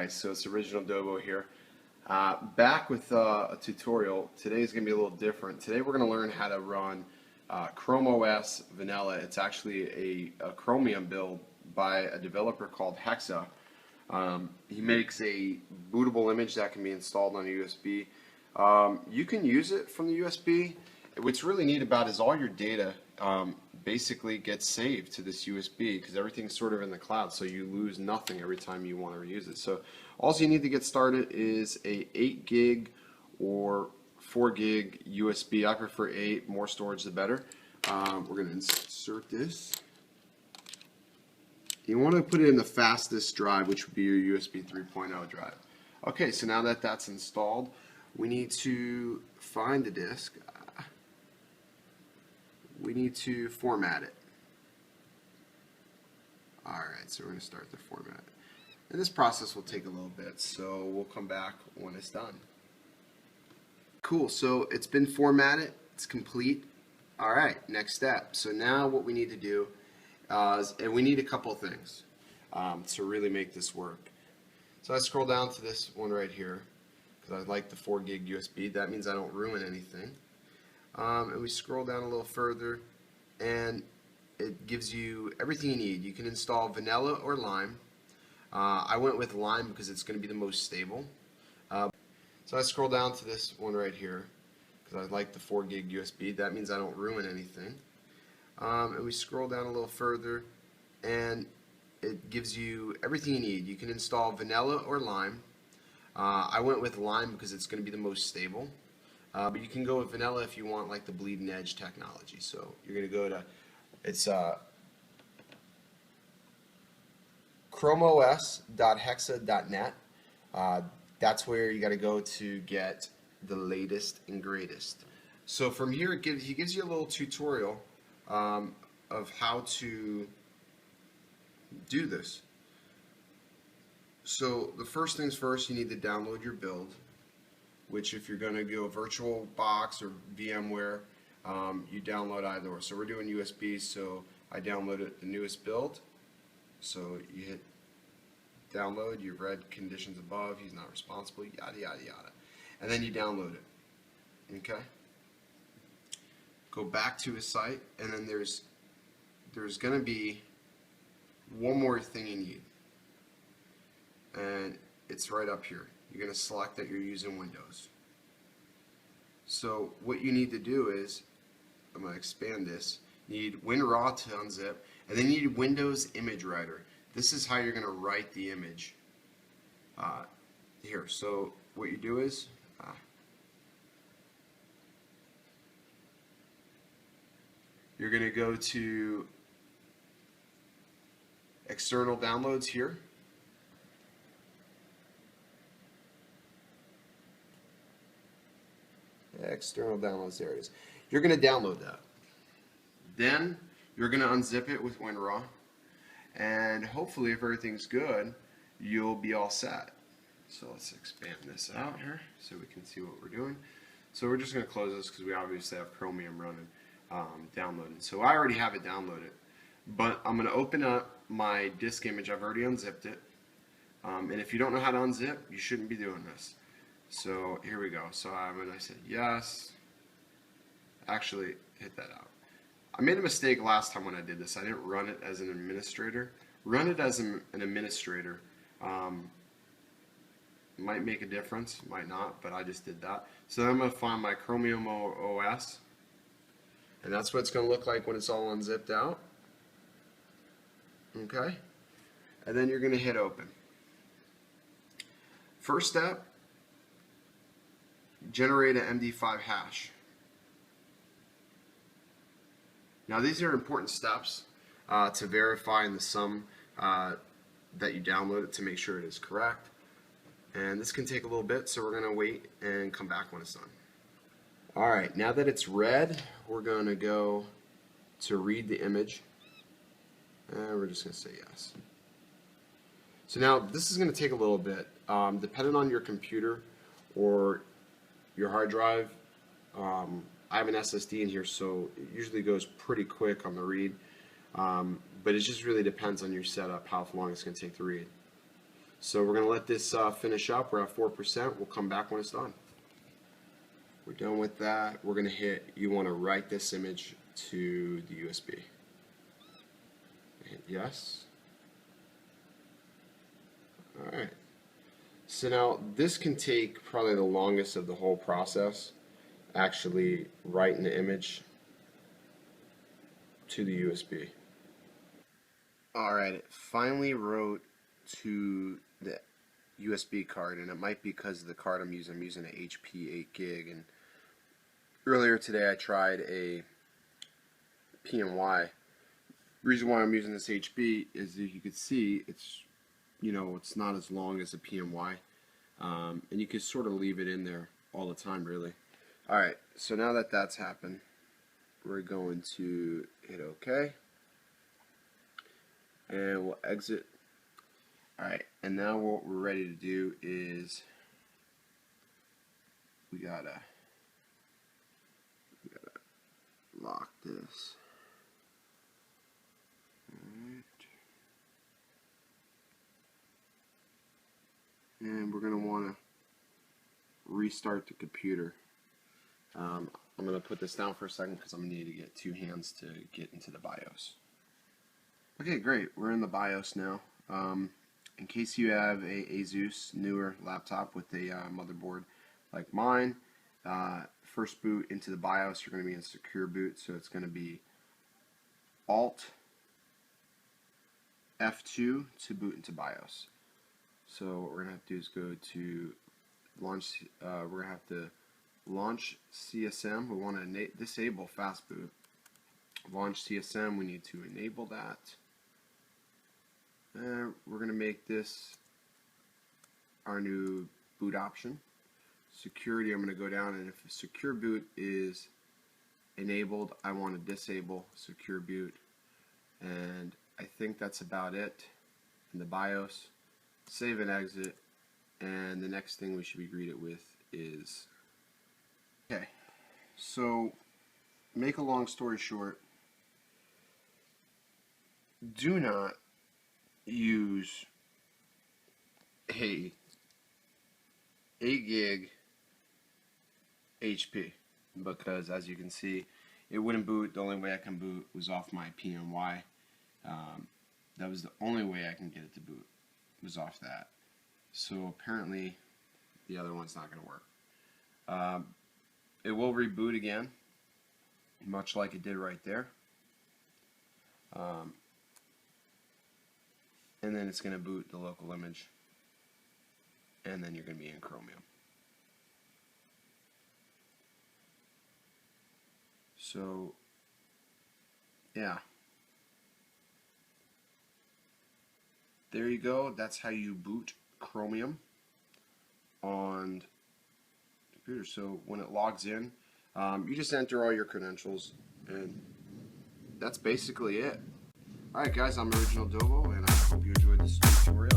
guys, so it's Original Dobo here. Back with a tutorial. Today's going to be a little different. Today we're going to learn how to run Chrome OS Vanilla. It's actually a Chromium build by a developer called Hexa. He makes a bootable image that can be installed on a USB. You can use it from the USB. What's really neat about it is all your data basically gets saved to this USB because everything's sort of in the cloud, so you lose nothing every time you want to reuse it. So all you need to get started is a 8 gig or 4 gig USB. I prefer 8, more storage the better. We're going to insert this. You want to put it in the fastest drive, which would be your USB 3.0 drive. Okay, so now that that's installed, we need to find the disk. We need to format it. Alright, so we're going to start the format. And this process will take a little bit, so we'll come back when it's done. Cool, so it's been formatted, it's complete. Alright, next step. So now what we need to do is, and we need a couple things to really make this work. So I scroll down to this one right here, because I like the 4 gig USB. That means I don't ruin anything. And we scroll down a little further, and it gives you everything you need. You can install Vanilla or Lime. I went with Lime because it's going to be the most stable. So I scroll down to this one right here because I like the 4 gig USB. That means I don't ruin anything. And we scroll down a little further, and it gives you everything you need. You can install Vanilla or Lime. I went with Lime because it's going to be the most stable. But you can go with Vanilla if you want like the bleeding edge technology. So you're going to go to, it's chromeos.hexa.net. That's where you got to go to get the latest and greatest. So from here, he gives you a little tutorial of how to do this. So the first things first, you need to download your build, which if you're going to go VirtualBox or VMware, you download either or. So we're doing USB, so I downloaded the newest build. So you hit download, you've read conditions above, he's not responsible, yada yada yada. And then you download it. Okay? Go back to his site, and then there's going to be one more thing you need. And it's right up here. You're going to select that you're using Windows. So what you need to do is, I'm going to expand this, you need WinRAR to unzip, and then you need Windows Image Writer. This is how you're going to write the image here. So what you do is, you're going to go to External Downloads here. External downloads, there it is. You're going to download that. Then you're going to unzip it with WinRAR, and hopefully if everything's good, you'll be all set. So let's expand this out here so we can see what we're doing. So we're just going to close this because we obviously have Chromium running, downloading. So I already have it downloaded, but I'm going to open up my disk image. I've already unzipped it, and if you don't know how to unzip, you shouldn't be doing this. So here we go. So when I said yes, actually hit that out. I made a mistake last time when I did this. I didn't run it as an administrator. Run it as an administrator. Might make a difference, might not, but I just did that. So then I'm going to find my Chromium OS, and that's what it's going to look like when it's all unzipped out. Okay? And then you're going to hit open. First step, generate an MD5 hash. Now these are important steps to verify in the sum that you download it to make sure it is correct. And this can take a little bit, so we're going to wait and come back when it's done. Alright, now that it's read, we're going to go to read the image. And we're just going to say yes. So now this is going to take a little bit. Depending on your computer or your hard drive, I have an SSD in here, so it usually goes pretty quick on the read, but it just really depends on your setup how long it's going to take to read. So we're going to let this finish up. We're at 4%. We'll come back when it's done. We're done with that. We're going to hit, you want to write this image to the USB. Hit yes. Alright. So now this can take probably the longest of the whole process, actually writing the image to the USB. Alright, it finally wrote to the USB card, and it might be because of the card I'm using an HP 8 gig, and earlier today I tried a PNY. The reason why I'm using this HP is that you can see it's, you know, it's not as long as a PNY, and you can sort of leave it in there all the time, really. Alright, so now that that's happened, we're going to hit OK, and we'll exit. Alright, and now what we're ready to do is we gotta lock this. Alright. And we're gonna wanna restart the computer. I'm gonna put this down for a second because I'm gonna need to get two hands to get into the BIOS. Okay, great. We're in the BIOS now. In case you have a Asus newer laptop with a motherboard like mine, first boot into the BIOS, you're going to be in secure boot, so it's going to be Alt F2 to boot into BIOS. So what we're going to have to do is go to launch. We're going to have to launch CSM. We want to disable fast boot. Launch CSM. We need to enable that. We're going to make this our new boot option. Security, I'm going to go down, and if secure boot is enabled, I want to disable secure boot, and I think that's about it. In the BIOS, save and exit, and the next thing we should be greeted with is, okay, so make a long story short, do not use a 8 gig HP, because as you can see, it wouldn't boot. The only way I can boot was off my PNY. That was the only way I can get it to boot, was off that. So apparently the other one's not going to work. It will reboot again, much like it did right there. And then it's going to boot the local image, and then you're going to be in Chromium. So, yeah. There you go. That's how you boot Chromium on the computer. So when it logs in, you just enter all your credentials, and that's basically it. Alright guys, I'm Original Dovo, and I hope you enjoyed this tutorial.